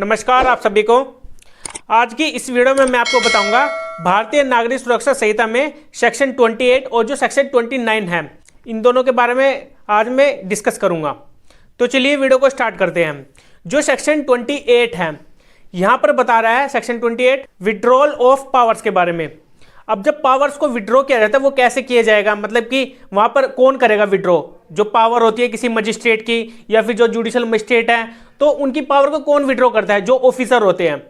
नमस्कार आप सभी को। आज की इस वीडियो में मैं आपको बताऊंगा भारतीय नागरिक सुरक्षा संहिता में सेक्शन 28 और जो सेक्शन 29 है, इन दोनों के बारे में आज मैं डिस्कस करूंगा। तो चलिए वीडियो को स्टार्ट करते हैं। जो सेक्शन 28 है, यहाँ पर बता रहा है सेक्शन 28 विड्रॉल ऑफ पावर्स के बारे में। अब जब पावर्स को विड्रॉ किया जाता है वो कैसे किया जाएगा, मतलब कि वहाँ पर कौन करेगा विड्रॉ। जो पावर होती है किसी मजिस्ट्रेट की या फिर जो जुडिशल मजिस्ट्रेट है, तो उनकी पावर को कौन विड्रॉ करता है? जो ऑफिसर होते हैं,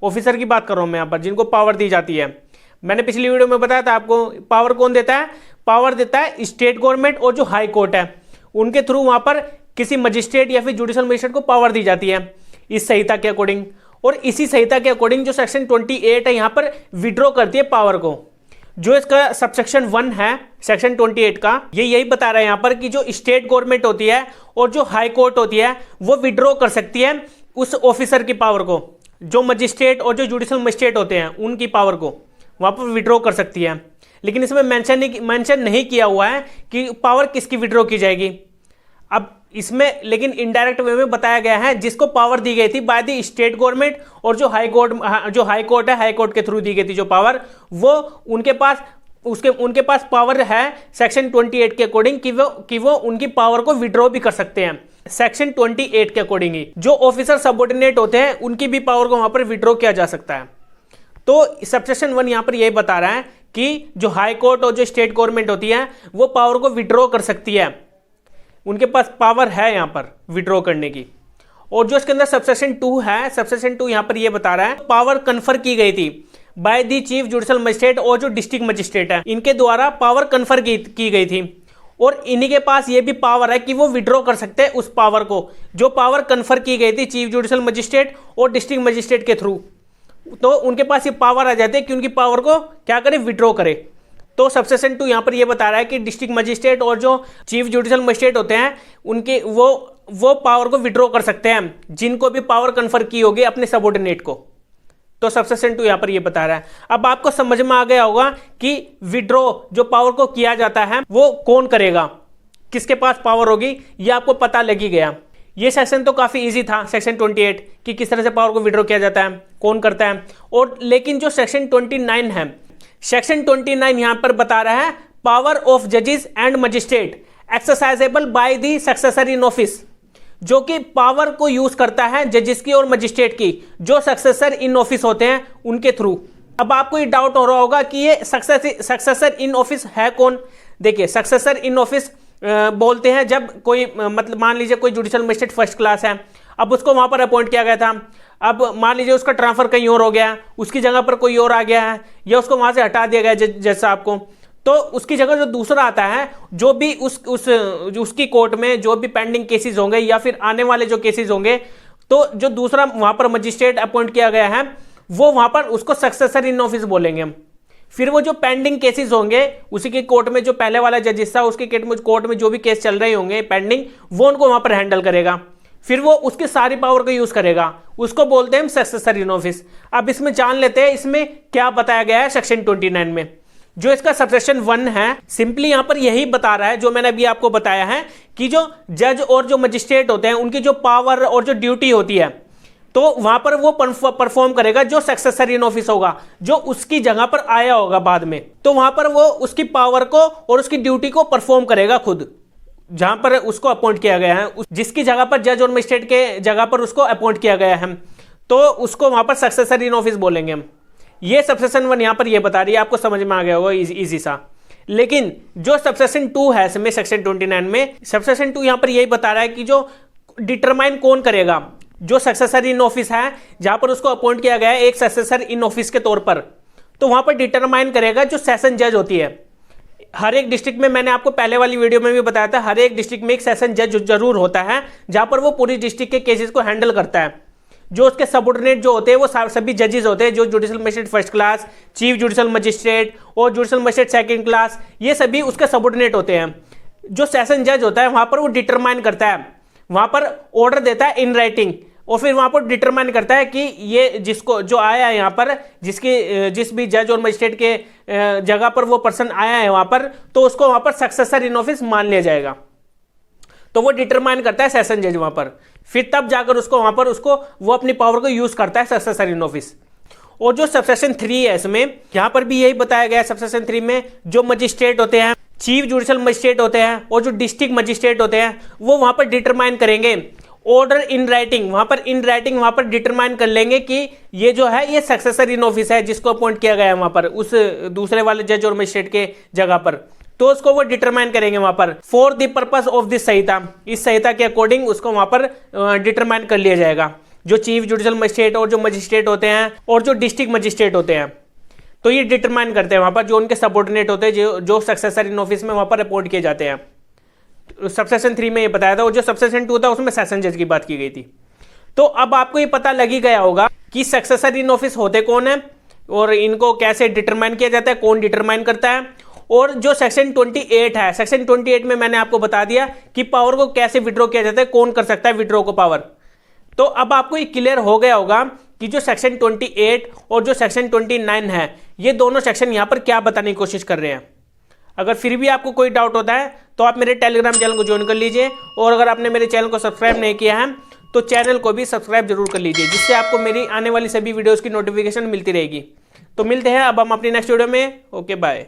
ऑफिसर की बात कर रहा हूँ मैं यहाँ पर, जिनको पावर दी जाती है। मैंने पिछली वीडियो में बताया था आपको, पावर कौन देता है? पावर देता है स्टेट गवर्नमेंट और जो हाई कोर्ट है, उनके थ्रू वहाँ पर किसी मजिस्ट्रेट या फिर जुडिशल मजिस्ट्रेट को पावर दी जाती है इस संहिता के अकॉर्डिंग। और इसी संहिता के अकॉर्डिंग जो सेक्शन 28 है यहाँ पर विड्रॉ करती है पावर को। जो इसका सबसेक्शन 1 है सेक्शन 28 का, ये यही बता रहा है यहाँ पर कि जो स्टेट गवर्नमेंट होती है और जो हाई कोर्ट होती है वो विड्रॉ कर सकती है उस ऑफिसर की पावर को। जो मजिस्ट्रेट और जो जुडिशल मजिस्ट्रेट होते हैं उनकी पावर को वहाँ पर विड्रॉ कर सकती है। लेकिन इसमें मेंशन नहीं किया हुआ है कि पावर किसकी विड्रॉ की जाएगी। अब इसमें लेकिन इनडायरेक्ट वे में बताया गया है जिसको पावर दी गई थी बाय द स्टेट गवर्नमेंट और जो हाई कोर्ट है, हाई कोर्ट के थ्रू दी गई थी जो पावर, वो उनके पास पावर है सेक्शन 28 के अकॉर्डिंग कि वो उनकी पावर को विड्रॉ भी कर सकते हैं। सेक्शन 28 के अकॉर्डिंग ही जो ऑफिसर सबऑर्डिनेट होते हैं उनकी भी पावर को वहां पर विड्रॉ किया जा सकता है। तो सबसेक्शन 1 यहां पर यही बता रहा है कि जो हाई कोर्ट और जो स्टेट गवर्नमेंट होती है वो पावर को विड्रॉ कर सकती है, उनके पास पावर है यहां पर विड्रॉ करने की। और जो इसके अंदर सबसेक्शन 2 है, सबसेक्शन 2 यहां पर यह बता रहा है पावर कन्फर की गई थी by the chief judicial magistrate और जो डिस्ट्रिक्ट मजिस्ट्रेट है, इनके द्वारा पावर कन्फर की गई थी। और इन्हीं के पास ये भी पावर है कि वो विड्रॉ कर सकते हैं उस पावर को, जो पावर कन्फर की गई थी चीफ जुडिशल मजिस्ट्रेट और डिस्ट्रिक्ट मजिस्ट्रेट के थ्रू। तो उनके पास ये पावर आ जाती है कि उनकी पावर को क्या करे, विड्रॉ करे। तो सबसेक्शन 2 यहां पर यह बता रहा है कि डिस्ट्रिक्ट मजिस्ट्रेट और जो चीफ जुडिशल मजिस्ट्रेट होते हैं उनके वो पावर को विड्रॉ कर सकते हैं जिनको भी पावर कन्फर की होगी अपने सबऑर्डिनेट को। तो सबसेक्शन 2 यहां पर यह बता रहा है। अब आपको समझ में आ गया होगा कि विड्रॉ जो पावर को किया जाता है वो कौन करेगा, किसके पास पावर होगी, यह आपको पता लग ही गया। ये सेक्शन तो काफी इजी था, सेक्शन 28 कि किस तरह से पावर को विड्रॉ किया जाता है, कौन करता है। और लेकिन जो सेक्शन 29 है, सेक्शन 29 यहां पर बता रहा है पावर ऑफ जजेस and magistrate exercisable by the successor in office, जो कि पावर को यूज करता है जजेस की और मजिस्ट्रेट की, जो सक्सेसर इन ऑफिस होते हैं उनके थ्रू। अब आपको ये डाउट हो रहा होगा कि ये सक्सेसर इन ऑफिस है कौन। देखिए, सक्सेसर इन ऑफिस बोलते हैं जब कोई, मतलब मान लीजिए कोई जुडिशल मजिस्ट्रेट फर्स्ट क्लास है, अब उसको वहां पर अपॉइंट किया गया था। अब मान लीजिए उसका ट्रांसफर कहीं और हो गया, उसकी जगह पर कोई और आ गया है, या उसको वहां से हटा दिया गया जज साहब को, तो उसकी जगह जो दूसरा आता है, जो भी उसकी कोर्ट में जो भी पेंडिंग केसेस होंगे या फिर आने वाले जो केसेस होंगे, तो जो दूसरा वहां पर मजिस्ट्रेट अपॉइंट किया गया है वो वहां पर उसको सक्सेसर इन ऑफिस बोलेंगे हम। फिर वो जो पेंडिंग केसेस होंगे उसी की कोर्ट में, जो पहले वाला जजिस था उसके कोर्ट में जो भी केस चल रहे होंगे पेंडिंग, वो उनको वहां पर हैंडल करेगा। फिर वो उसकी सारी पावर को यूज करेगा, उसको बोलते हैं हम सक्सेसर इन ऑफिस। अब इसमें जान लेते हैं इसमें क्या बताया गया है सेक्शन 29 में। जो इसका सबसेक्शन 1 है, सिंपली यहां पर यही बता रहा है जो मैंने अभी आपको बताया है कि जो जज और जो मजिस्ट्रेट होते हैं उनकी जो पावर और जो ड्यूटी होती है, तो वहां पर वो परफॉर्म करेगा जो सक्सेसर इन ऑफिस होगा, जो उसकी जगह पर आया होगा बाद में। तो वहां पर वो उसकी पावर को और उसकी ड्यूटी को परफॉर्म करेगा खुद, जहां पर उसको अपॉइंट किया गया है, जिसकी जगह पर जज और मजिस्ट्रेट के जगह पर उसको अपॉइंट किया गया है, तो उसको वहां पर सक्सेसर इन ऑफिस बोलेंगे हम। ये सबसेक्शन 1 यहां पर ये बता रही है, आपको समझ में आ गया होगा, इजी सा। लेकिन जो सबसेक्शन 2 है इसमें सेक्शन 29 में, सबसेक्शन 2 यहां पर यही बता रहा है कि जो डिटरमाइन कौन करेगा, जो सक्सेसर इन ऑफिस है जहां पर उसको अपॉइंट किया गया है एक सक्सेसर इन ऑफिस के तौर पर, तो वहां पर डिटरमाइन करेगा जो सेशन जज होती है। हर एक डिस्ट्रिक्ट में, मैंने आपको पहले वाली वीडियो में भी बताया था, हर एक डिस्ट्रिक्ट में एक सेशन जज जरूर होता है जहां पर वो पूरी डिस्ट्रिक्ट के केसेस को हैंडल करता है। जो उसके सबऑर्डिनेट जो होते हैं वो सभी जजेस होते हैं, जो judicial magistrate first class, chief judicial magistrate और जुडिशल मजिस्ट्रेट सेकंड क्लास, ये सभी उसके सबऑर्डिनेट होते हैं। जो सेशन जज होता है वहां पर वो डिटरमाइन करता है, वहां पर ऑर्डर देता है इन राइटिंग, और फिर वहां पर डिटरमाइन करता है कि ये जिसको जो आया है यहाँ पर, जिस भी जज और मजिस्ट्रेट के जगह पर वो पर्सन आया है वहां पर, तो उसको वहां पर सक्सेसर इन ऑफिस मान लिया जाएगा। तो वो डिटरमाइन करता है सेशन जज वहां पर, फिर तब जाकर उसको वहां पर उसको वो अपनी पावर को यूज करता है सक्सेसर इन ऑफिस। और जो सबसेक्शन 3 है इसमें, यहां पर भी यही बताया गया है सबसेक्शन 3 में, जो मजिस्ट्रेट होते हैं, चीफ जुडिशियल मजिस्ट्रेट होते हैं और जो डिस्ट्रिक्ट मजिस्ट्रेट होते हैं, वो वहां पर डिटरमाइन करेंगे ऑर्डर इन राइटिंग, वहां पर इन राइटिंग वहां पर डिटरमाइन कर लेंगे कि ये जो है ये सक्सेसर इन ऑफिस है जिसको अपॉइंट किया गया है वहां पर उस दूसरे वाले जज और मजिस्ट्रेट के जगह पर, तो उसको वो डिटरमाइन करेंगे वहां पर for the purpose of this संहिता, इस संहिता के अकॉर्डिंग उसको वहां पर डिटरमाइन कर लिया जाएगा, जो चीफ जुडिशियल मजिस्ट्रेट और जो मजिस्ट्रेट होते हैं और जो डिस्ट्रिक्ट मजिस्ट्रेट होते हैं, तो ये डिटरमाइन करते हैं वहां पर जो उनके सबऑर्डिनेट होते हैं, जो सक्सेसर इन ऑफिस में वहां पर अपॉइंट किए जाते हैं। सबसेक्शन 3 में ये बताया था, और जो सबसेक्शन 2 था उसमें सेशन जज की बात की गई थी। तो अब आपको ये पता लग ही गया होगा कि सक्सेसर इन ऑफिस होते कौन है और इनको कैसे डिटरमाइन किया जाता है, कौन डिटरमाइन करता है। और जो सेक्शन 28 है, सेक्शन 28 में मैंने आपको बता दिया कि पावर को कैसे विड्रॉ किया जाता है, कौन कर सकता है विड्रॉ को पावर। तो अब आपको ये क्लियर हो गया होगा कि जो सेक्शन 28 और जो सेक्शन 29 है, ये दोनों सेक्शन यहां पर क्या बताने की कोशिश कर रहे हैं। अगर फिर भी आपको कोई डाउट होता है तो आप मेरे टेलीग्राम चैनल को ज्वाइन कर लीजिए, और अगर आपने मेरे चैनल को सब्सक्राइब नहीं किया है तो चैनल को भी सब्सक्राइब जरूर कर लीजिए, जिससे आपको मेरी आने वाली सभी वीडियोस की नोटिफिकेशन मिलती रहेगी। तो मिलते हैं अब हम अपनी नेक्स्ट वीडियो में। Okay bye.